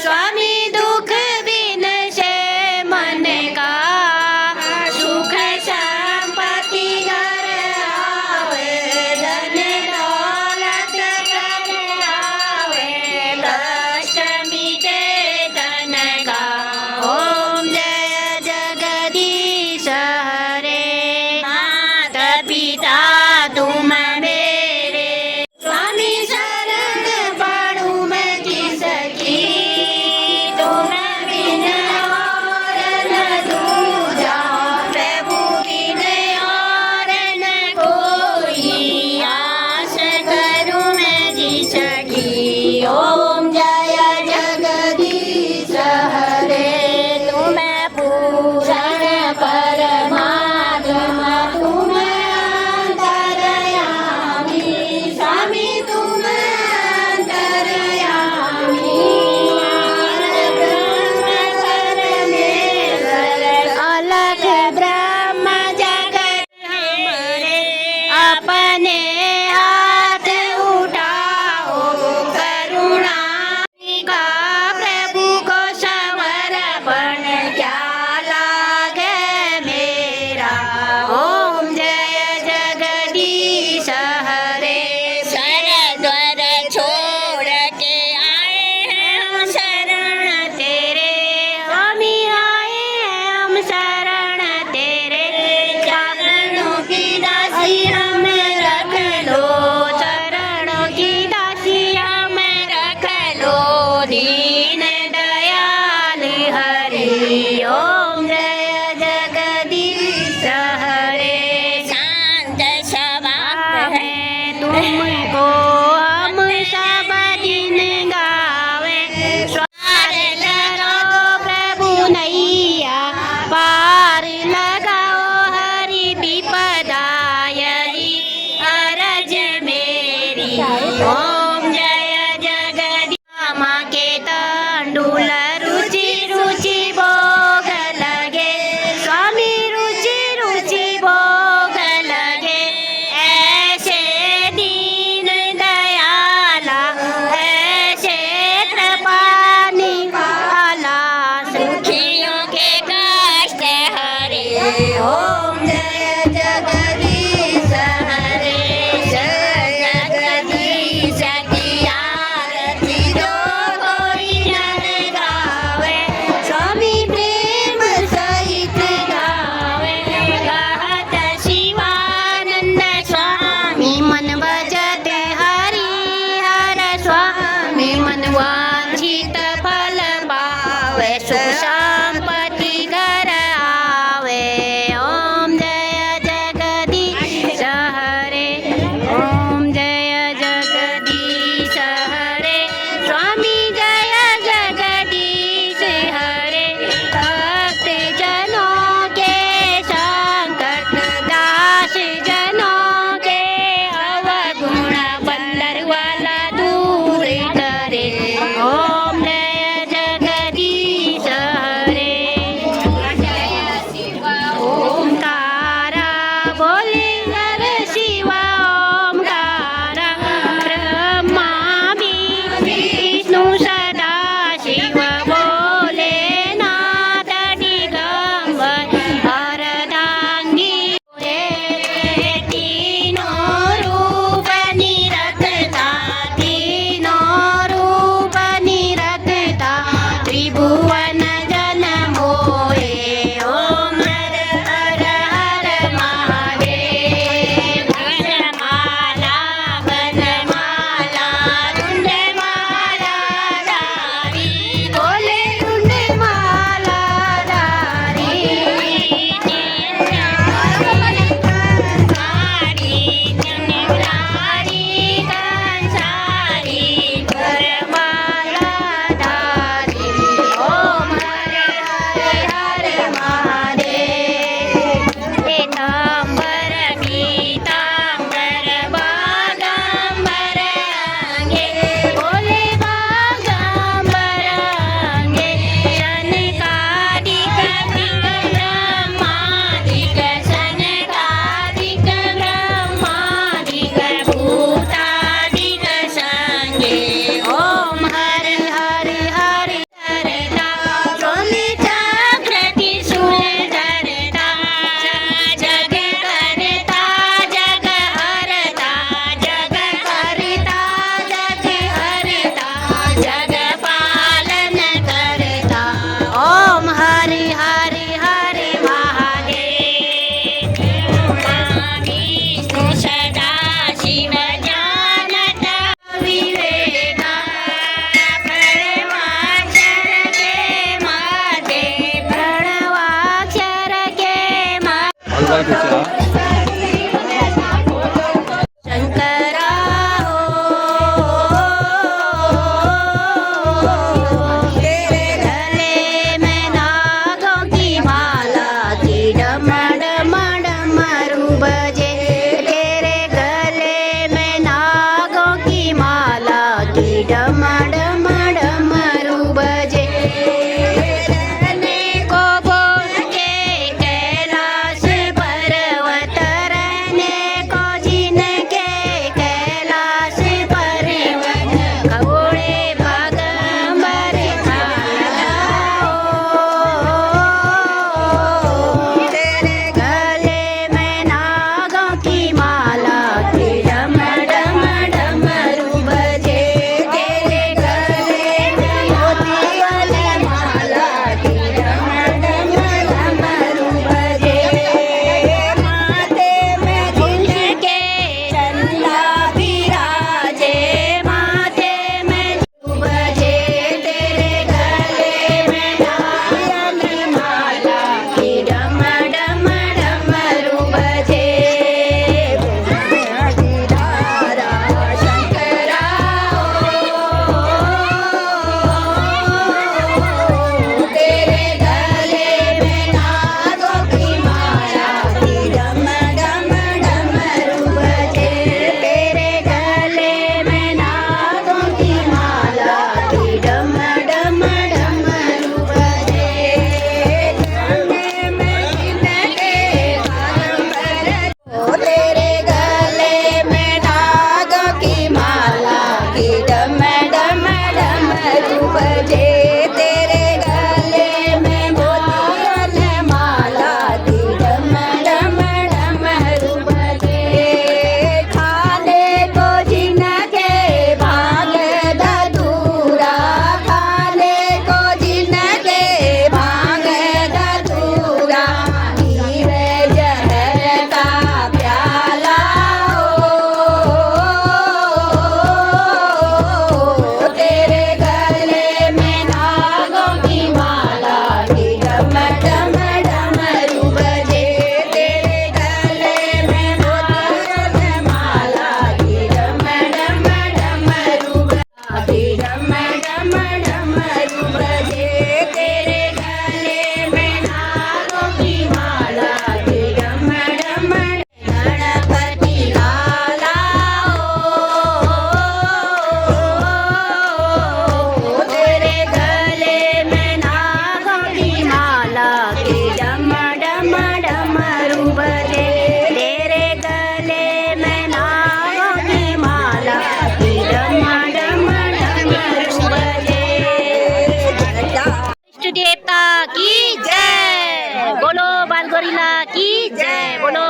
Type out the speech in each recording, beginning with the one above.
स्वामी दुख बिन से मन का सुख संपत्ति घर आवे धन दौलत घर आवे कष्ट मिटे तन का। ओम जय जगदीश हरे माता पिता तुम मेरे स्वामी शरण पड़ू मैं किसकी तुम बिन और न दूजा प्रभु बिन और न कोई आस करूं मैं जिसकी। ओम जय जगदीश हरे तुम पूरण परमात्मा तुम अंतर्यामी स्वामी तुम अंतर्यामी अलग ब्रह्म जगत हमारे अपने हाथ उठाओ करुणा का प्रभु को समर्पण क्या लागे मेरा। ओम जय जगदीश हरे सरद्वार छोड़ के आए हैं हम शरण तेरे स्वामी आए हैं हम शरण तेरे चरणों की दासी हम रख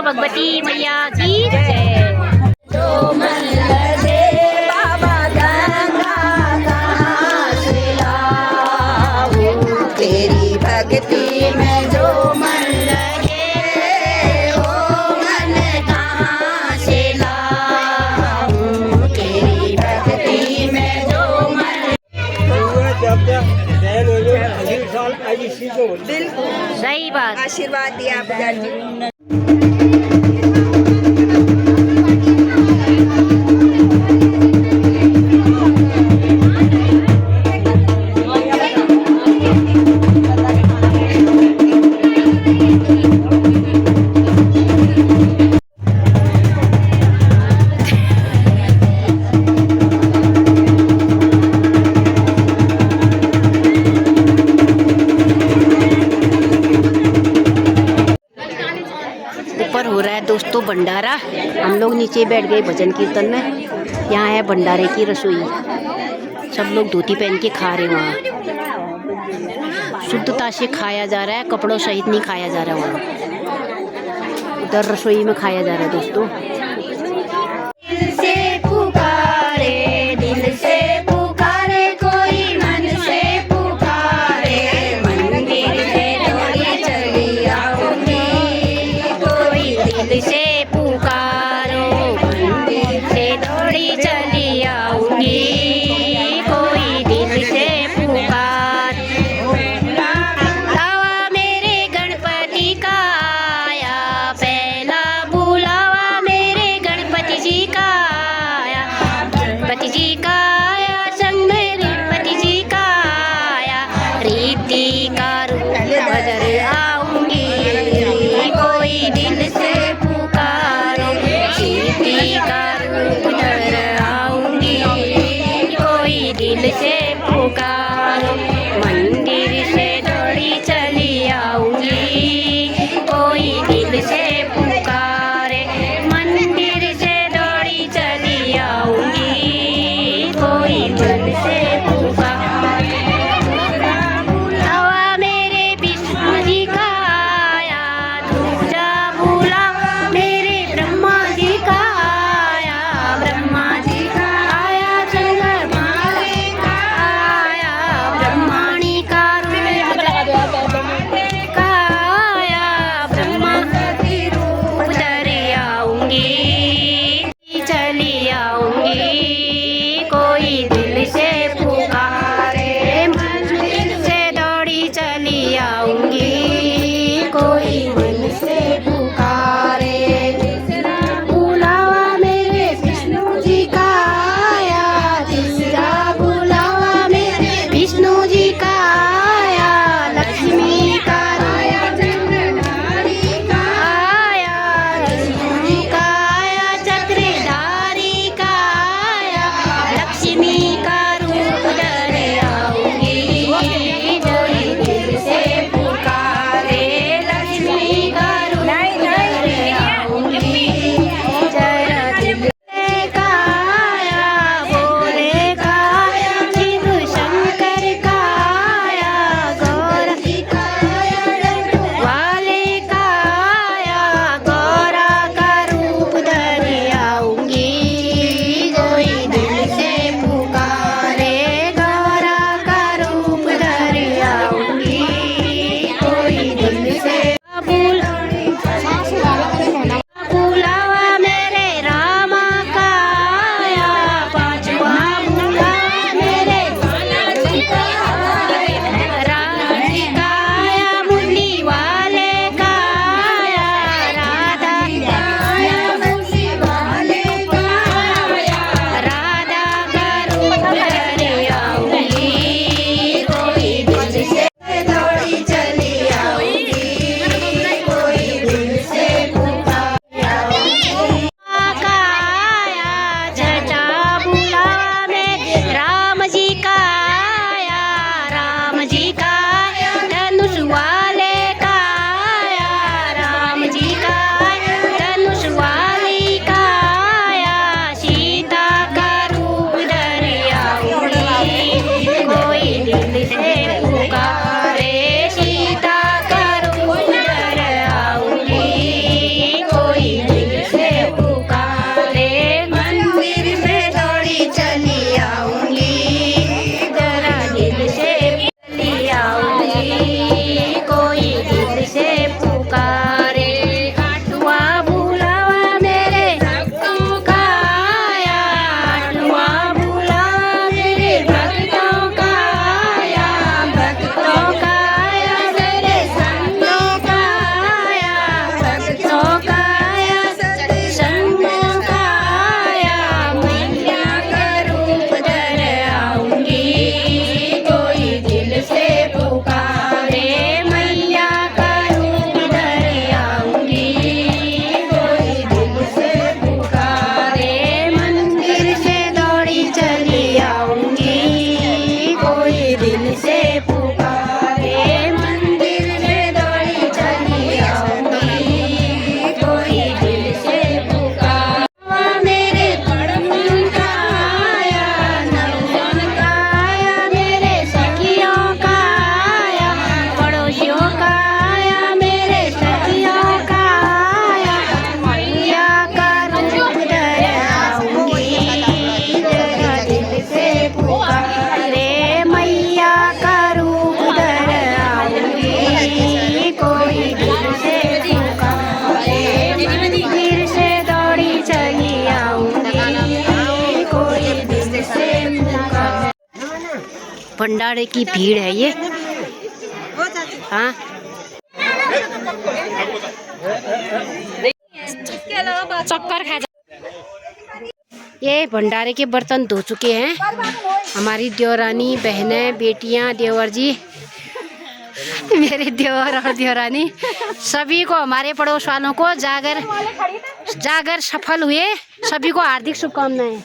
भगवती मैया की जय। जो मन लगे बाबा गंगा कहाँ से लाऊं, तेरी भक्ति में जो मन लगे वो मन कहाँ से लाऊं, तेरी भक्ति में जो मन। बिल्कुल सही बात। आशीर्वाद दिया आपका जी। ऊपर हो रहा है दोस्तों भंडारा। हम लोग नीचे बैठ गए भजन कीर्तन में। यहाँ है भंडारे की रसोई। सब लोग धोती पहन के खा रहे हैं। वहाँ शुद्धता से खाया जा रहा है, कपड़ों सहित नहीं खाया जा रहा है। वहाँ उधर रसोई में खाया जा रहा है दोस्तों। दिल से पुकारे, दिल से पुकारे, कोई मन से पुकारे, मंदिर से दौड़ी चली आऊंगी। कोई दिल से पुकारो, मंदिर से दौड़ी चली आऊंगी। कोई दिल से पुकार, बुलावा मेरे गणपति का आया, पहला बुलावा मेरे भंडारे की भीड़ है ये। हाँ चक्कर खा ये भंडारे के बर्तन धो चुके हैं हमारी देवरानी, बहनें, बेटियां, देवर जी, मेरे देवर और देवरानी, सभी को, हमारे पड़ोस वालों को जागर सफल हुए, सभी को हार्दिक शुभकामनाएं।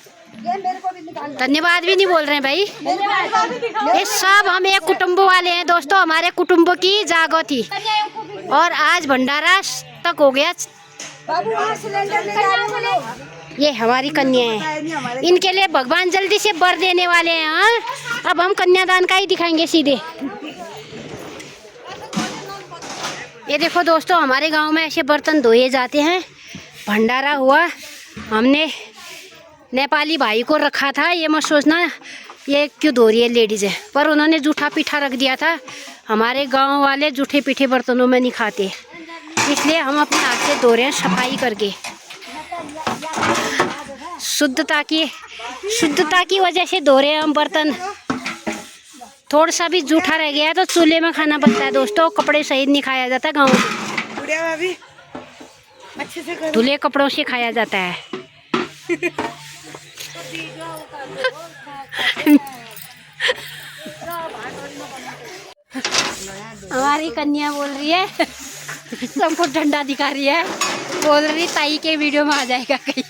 धन्यवाद भी नहीं बोल रहे हैं भाई। ये सब हम एक कुटुंब वाले हैं दोस्तों, हमारे कुटुंब की जागो थी और आज भंडारा तक हो गया। ये हमारी कन्या है, इनके लिए भगवान जल्दी से वर देने वाले हैं। हाँ अब हम कन्यादान का ही दिखाएंगे सीधे। ये देखो दोस्तों, हमारे गांव में ऐसे बर्तन धोए जाते हैं। भंडारा हुआ, हमने नेपाली भाई को रखा था, ये मत सोचना ये क्यों धो रही है लेडीज है, पर उन्होंने जूठा पीठा रख दिया था। हमारे गांव वाले जूठे पीठे बर्तनों में नहीं खाते, इसलिए हम अपने हाथ से धो रहे हैं, सफाई करके। शुद्धता की वजह से धो रहे हैं हम बर्तन। थोड़ा सा भी जूठा रह गया है तो चूल्हे में खाना पड़ता है दोस्तों, कपड़े सहित नहीं खाया जाता गाँव में, धुले कपड़ों से खाया जाता है। हमारी कन्या बोल रही है, सबको डंडा दिखा रही है, बोल रही ताई के वीडियो में आ जाएगा कहीं।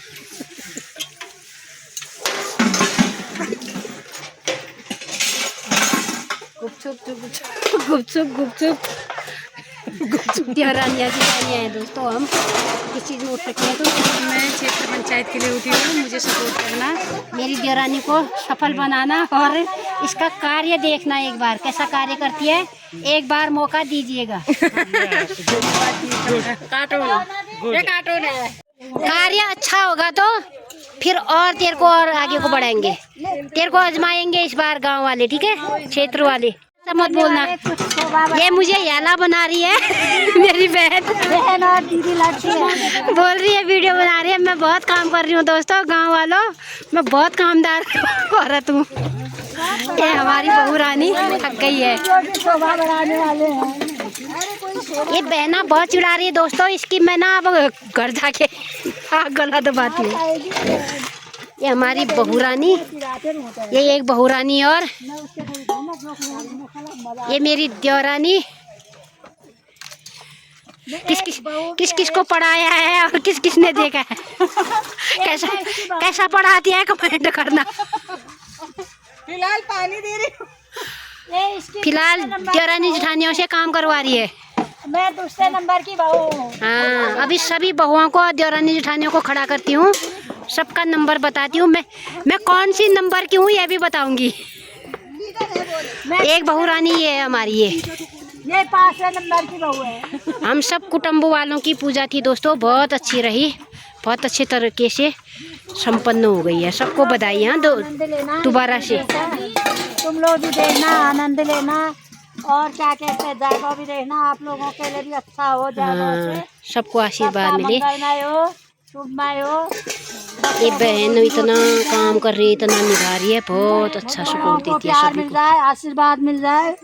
गुपचुप देवरानियाँ जितानियाँ हैं दोस्तों। हम किस चीज़ में उठ सकते हैं तो मैं क्षेत्र पंचायत के लिए उठी हूँ, मुझे सपोर्ट करना, मेरी देवरानी को सफल बनाना और इसका कार्य देखना एक बार कैसा कार्य करती है, एक बार मौका दीजिएगा। कार्य अच्छा होगा तो फिर और तेरे को और आगे को बढ़ाएंगे, तेरे को आजमाएंगे इस बार गांव वाले, ठीक है, क्षेत्र वाले। मत बोलना, ये मुझे याला बना रही है मेरी बहन और दीदी लड़की है, बोल रही है वीडियो बना रही है। मैं बहुत काम कर रही हूँ दोस्तों, गांव वालों, मैं बहुत कामदार औरत हूँ। ये हमारी बहू रानी थक गई है, ये बहना बहुत चिढ़ा रही है दोस्तों इसकी। मैं ना अब घर जाके गला दबाती हूँ। ये हमारी बहू रानी, ये एक बहू रानी और ये मेरी देवरानी। किस किस को पढ़ाया है और किस किस ने देखा है, कैसा पढ़ाती है कमेंट करना। फिलहाल पानी दे रही हूँ, फिलहाल देवरानी जेठानियों से काम करवा रही है। मैं दूसरे नंबर की बहू हूँ। हाँ अभी सभी बहुओं को, देवरानी जेठानियों को खड़ा करती हूँ, सबका नंबर बताती हूँ। मैं कौन सी नंबर की हूँ ये भी बताऊंगी। एक बहू रानी ये है हमारी, ये 5वें नंबर की बहू है। हम सब कुटुंब वालों की पूजा थी दोस्तों, बहुत अच्छी रही, बहुत अच्छे तरीके से संपन्न हो गई है। सबको बधाई है दोबारा से। तुम लोग भी देखना, आनंद लेना और क्या कहते हैं जागो भी देखना, आप लोगों के लिए भी अच्छा हो जाए, सबको आशीर्वाद मिले। हो ये बहन इतना काम कर रही है, इतना निभा रही है, बहुत अच्छा सपोर्ट देती है सभी को। आशीर्वाद मिल जाए,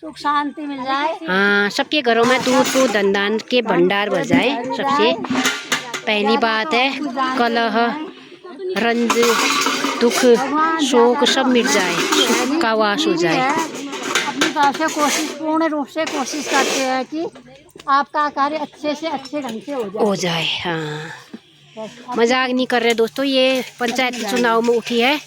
सुख शांति मिल जाए। हाँ सबके घरों में दूध धन दान के भंडार भर जाए। सबसे पहली बात है कलह, रंज, दुख, शोक सब मिट जाए, सुख का वास हो जाए। अपनी तरफ से कोशिश, पूर्ण रूप से कोशिश करते हैं कि आपका कार्य अच्छे से अच्छे ढंग से हो जाए। हाँ मजाक नहीं कर रहे दोस्तों, ये पंचायत के चुनाव में उठी है।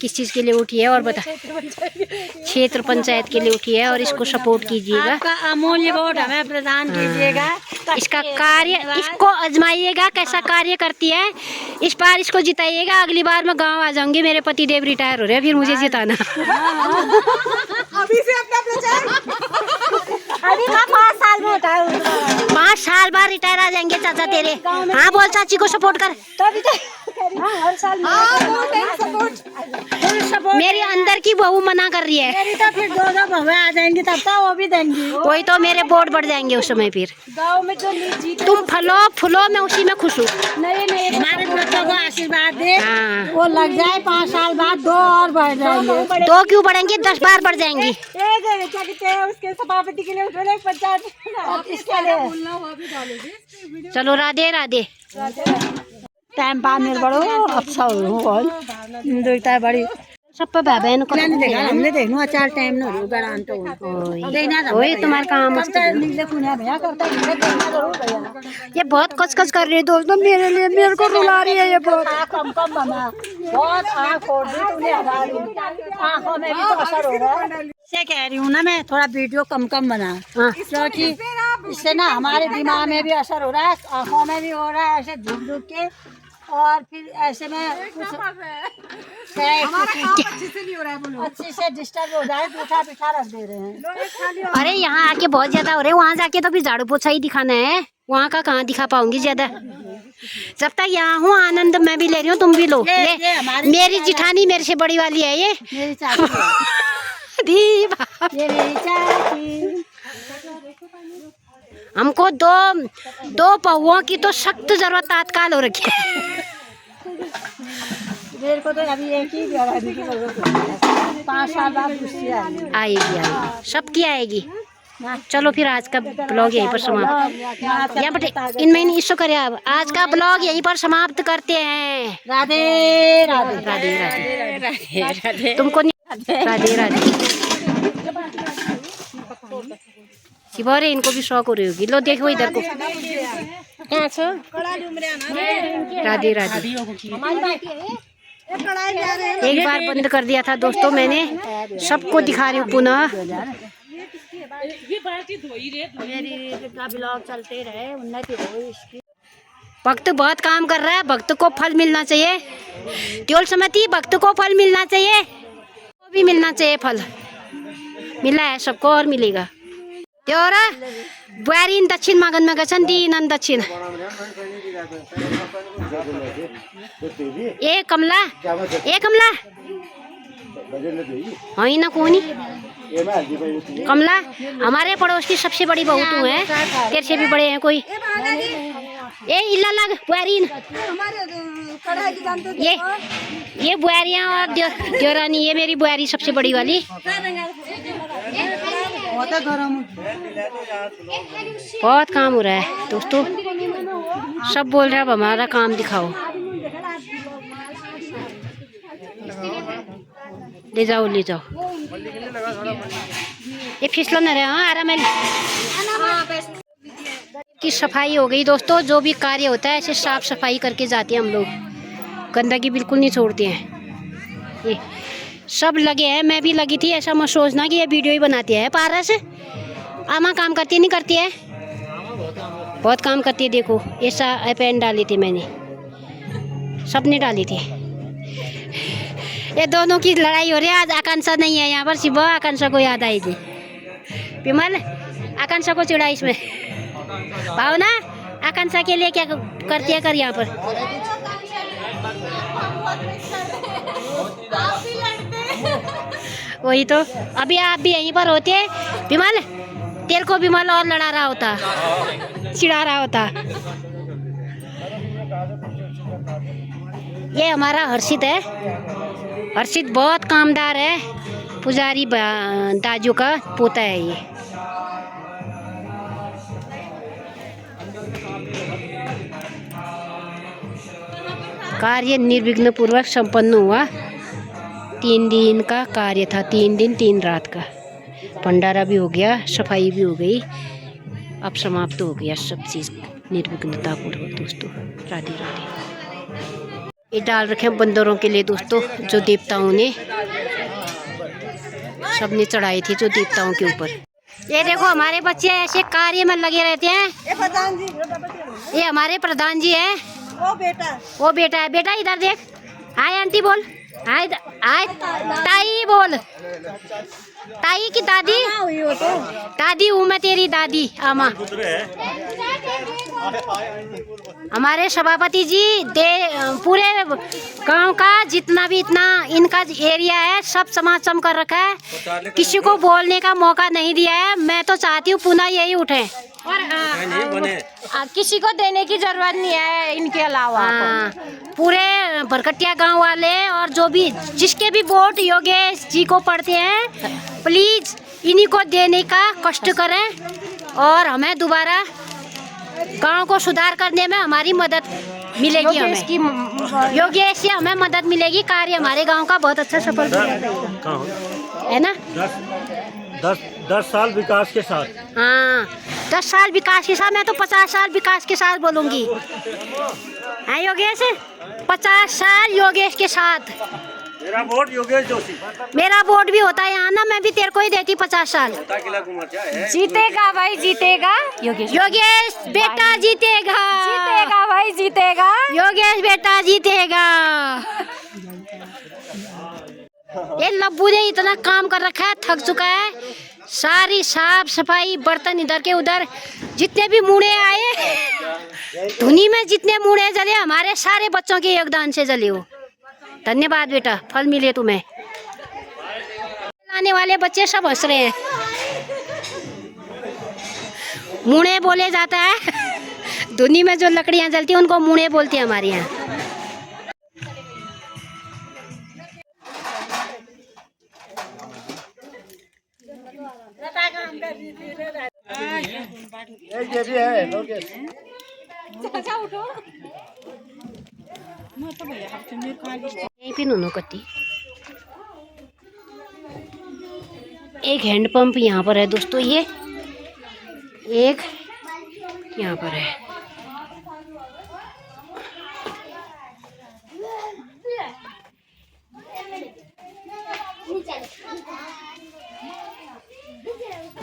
किस चीज़ के लिए उठी है और बता, क्षेत्र पंचायत के लिए उठी है और इसको सपोर्ट कीजिएगा। आपका अमूल्य वोट हमें प्रदान कीजिएगा। इसका कार्य, इसको आजमाइएगा कैसा कार्य करती है, इस बार इसको जिताइएगा। अगली बार मैं गांव आ जाऊंगी, मेरे पति देव रिटायर हो रहे हैं, फिर मुझे जिताना। अभी से अपना प्रचार, अभी 5 साल में होता है, 5 साल बाद रिटायर आ जाएंगे चाचा तेरे। हाँ बोल चाची को सपोर्ट कर। हर साल मेरी अंदर की बहू मना कर रही है। मेरी तो फिर 2 बहुएं आ जाएंगी, तब तो वो भी देंगी। वही तो मेरे वोट बढ़ जाएंगे उस समय। फिर गाँव में जो जीत, तुम फलो फुलो, मैं उसी में खुश हूँ। नहीं हमारे बच्चों को आशीर्वाद दे, हाँ। वो लग जाए 5 साल बाद 2 और बढ़ जाएंगे। 2 क्यों बढ़ेंगे, 10 बार बढ़ जाएंगी। क्या कहते हैं उसके सभापति के लिए उठे पंचायत इसके लिए। चलो राधे राधे। टाइम पास मेरे बड़ो अच्छा हो देखता है बड़ी सब पे बहन को देखा हमने देखना अचार टाइम न हो गड़ान तो वही तुम्हारा काम नीले पुण्या भैया करता है जरूर भैया। ये बहुत कचकच कर रही है दोस्तों मेरे लिए, मेरे को रुला रही है ये बहुत। कम कम बना बहुत आँख फोड़ दी तूने हमारी आँखों में भी तो असर हो रहा है। इससे कह रही हूँ ना मैं थोड़ा वीडियो कम कम बना, क्योंकि इससे ना हमारे दिमाग में भी असर हो रहा है, आँखों में भी हो रहा है, ऐसे झुक झुक के और फिर ऐसे में कुछ अच्छे से डिस्टर्ब हो जाए, दूसरा पिठा रख दे रहे हैं। अरे यहाँ आके बहुत ज्यादा हो रहे हैं, वहाँ जाके तो भी झाड़ू पोछा ही दिखाना है, वहाँ का कहाँ दिखा पाऊंगी ज्यादा। जब तक यहाँ हूँ आनंद मैं भी ले रही हूँ, तुम भी लो। मेरी जिठानी मेरे से बड़ी वाली है, ये मेरी चाची ये मेरी चाची। हमको दो पहुओं की तो सख्त जरूरत तात्काल हो रखी है। मेरे को तो अभी एक ही की जरूरत है, 5 साल बाद दूसरी आएगी सबकी आएगी। चलो फिर आज का ब्लॉग यहीं पर समाप्त, यहाँ पर इनमें इसको करे। अब आज का ब्लॉग यहीं पर समाप्त करते हैं। राधे राधे राधे राधे राधे। तुमको नहीं राधे राधे। शिवरे इनको भी शौक हो रही होगी, लो देखो इधर को। राधे राधे। एक बार बंद कर दिया था दोस्तों मैंने, सबको दिखा रही हूँ पुनः। ब्लॉग चलते रहे, उन्नति हो इसकी। भक्त बहुत काम कर रहा है, भक्त को फल मिलना चाहिए। त्योल समझती, भक्त को फल मिलना चाहिए, को भी मिलना चाहिए फल। मिला है सबको और मिलेगा। त्योरा बुहारी दक्षिण मागन में गछन दीन दक्षिण। ए कमला है ना कोनी कमला, हमारे पड़ोस की सबसे बड़ी बहू तू है, तेरे से भी बड़े हैं कोई। ए इल्ला लग बुहारीन, ये बुहारियाँ और देवरानी, ये मेरी बुहारी सबसे बड़ी वाली। बहुत काम हो रहा है दोस्तों, सब बोल रहे हैं अब हमारा काम दिखाओ। ले जाओ ले जाओ, ये फिसलो न रहे। हाँ आराम की सफाई हो गई दोस्तों। जो भी कार्य होता है ऐसे साफ सफाई करके जाते हैं हम लोग, गंदगी बिल्कुल नहीं छोड़ते हैं। ये सब लगे हैं, मैं भी लगी थी, ऐसा मत सोचना कि ये वीडियो ही बनाती है। पारस आमा काम करती नहीं करती है, बहुत काम करती है। देखो ऐसा पेन डाली थी मैंने, सबने डाली थी। ये दोनों की लड़ाई हो रही है। आज आकांक्षा नहीं है यहाँ पर, शिव आकांक्षा को याद आएगी। विमल आकांक्षा को चिढ़ा इसमें। भावना आकांक्षा के लिए क्या करती है कर यहाँ पर। वही तो, अभी आप भी यहीं पर होते। विमल तेरे को विमल और लड़ा रहा होता, चिढ़ा रहा होता। ये हमारा हर्षित है, हर्षित बहुत कामदार है, पुजारी दाजू का पोता है ये। कार्य निर्विघ्न पूर्वक संपन्न हुआ। 3 दिन का कार्य था, 3 दिन 3 रात का। भंडारा भी हो गया, सफाई भी हो गई, अब समाप्त हो गया सब चीज़ निर्विघ्नता पूर्वक दोस्तों। राधे राधे। ये डाल रखे हैं बंदरों के लिए दोस्तों, जो देवताओं ने सबने चढ़ाई थी, जो देवताओं के ऊपर। ये देखो हमारे बच्चे ऐसे कार्य में लगे रहते हैं। ये हमारे प्रधान जी हैं। वो बेटा है। बेटा इधर देख, हाय आंटी बोल, हाय हाय ताई बोल। ताई की दादी, दादी हूँ मैं तेरी दादी आमा। हमारे सभापति जी पूरे गांव का जितना भी इतना इनका एरिया है सब समाज कर रखा है, किसी को बोलने का मौका नहीं दिया है। मैं तो चाहती हूँ पुनः यही उठे और किसी को देने की जरूरत नहीं है इनके अलावा। पूरे बरकटिया गांव वाले और जो भी जिसके भी वोट योगेश जी को पड़ते हैं, प्लीज इन्हीं को देने का कष्ट करें और हमें दोबारा गांव को सुधार करने में हमारी मदद मिलेगी। हमें योगेश से हमें मदद मिलेगी। कार्य हमारे गांव का बहुत अच्छा सफल है ना। 10 साल विकास के साथ। हाँ 10 साल विकास के साथ। मैं तो 50 साल विकास के साथ बोलूंगी। है योगेश, 50 साल योगेश के साथ। मेरा वोट योगेश जोशी। मेरा वोट भी होता है यहाँ ना, मैं भी तेरे को ही देती 50 साल। जीतेगा भाई, जीतेगा योगेश बेटा जीतेगा। जीतेगा भाई, जीतेगा योगेश बेटा जीतेगा। ये लब्बू ने इतना काम कर रखा है, थक चुका है। सारी साफ सफाई, बर्तन इधर के उधर, जितने भी मूड़े आए धुनी में, जितने मूड़े जले हमारे सारे बच्चों के योगदान से जले हो। धन्यवाद बेटा, फल मिले तुम्हें। आने वाले बच्चे सब हंस रहे हैं। मूड़े बोले जाता है, धुनी में जो लकड़ियां जलती हैं उनको मूड़े बोलते हैं हमारे यहाँ। यहीं पे नुनो कत्ती। एक हैंडपंप यहाँ पर है दोस्तों, ये एक यहाँ पर है।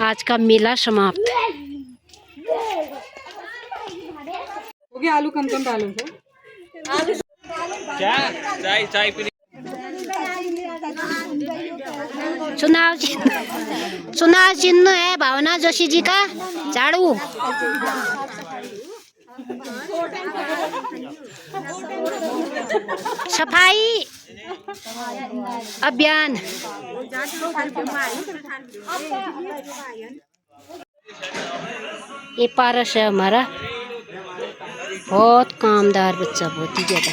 आज का मेला समाप्त। हो गया। आलू कम कम डालो तो। चाय पीने। चुनाव चिन्ह है भावना जोशी जी का झाड़ू। सफाई अभियान। ये पारस है हमारा, बहुत कामदार बच्चा, बहुत ही ज्यादा।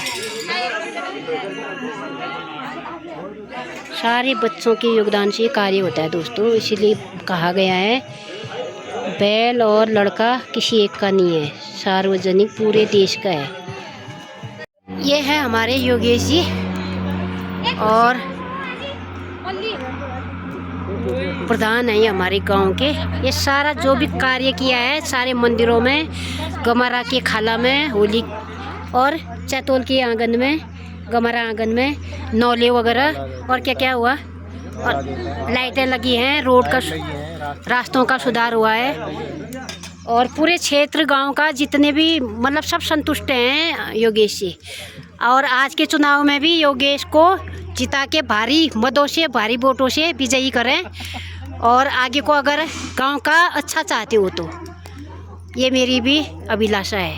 सारे बच्चों के योगदान से ये कार्य होता है दोस्तों। इसीलिए कहा गया है बैल और लड़का किसी एक का नहीं है, सार्वजनिक पूरे देश का है। ये है हमारे योगेश जी और प्रधान है ये हमारे गांव के। ये सारा जो भी कार्य किया है सारे मंदिरों में, गमारा के खाला में, होली और चैतोल के आंगन में, गमारा आंगन में, नौले वगैरह और क्या क्या हुआ, और लाइटें लगी हैं, रोड का रास्तों का सुधार हुआ है और पूरे क्षेत्र गांव का जितने भी मतलब सब संतुष्ट हैं योगेश जी। और आज के चुनाव में भी योगेश को जिता के भारी मतों से, भारी वोटों से विजयी करें और आगे को अगर गांव का अच्छा चाहते हो तो ये मेरी भी अभिलाषा है।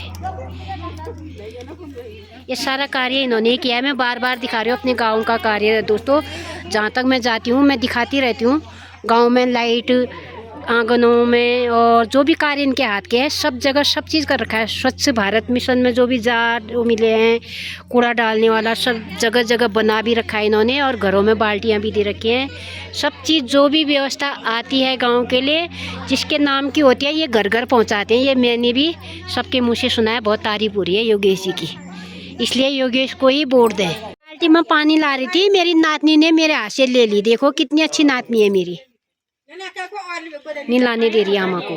ये सारा कार्य इन्होंने किया है। मैं बार बार दिखा रही हूँ अपने गांव का कार्य दोस्तों। जहाँ तक मैं जाती हूँ मैं दिखाती रहती हूँ। गांव में लाइट, आंगनों में, और जो भी कार्य इनके हाथ के हैं सब जगह सब चीज़ कर रखा है। स्वच्छ भारत मिशन में जो भी जार वो मिले हैं, कूड़ा डालने वाला सब जगह जगह बना भी रखा है इन्होंने, और घरों में बाल्टियाँ भी दे रखी हैं। सब चीज़ जो भी व्यवस्था आती है गांव के लिए, जिसके नाम की होती है, ये घर घर पहुंचाते हैं। ये मैंने भी सबके मुँह से सुना है, बहुत तारीफ हो रही है योगेश जी की, इसलिए योगेश को ही वोट दें। बाल्टी में पानी ला रही थी, मेरी नातनी ने मेरे हाथ से ले ली। देखो कितनी अच्छी नातनी है मेरी, नहीं लाने दे रही आमा को।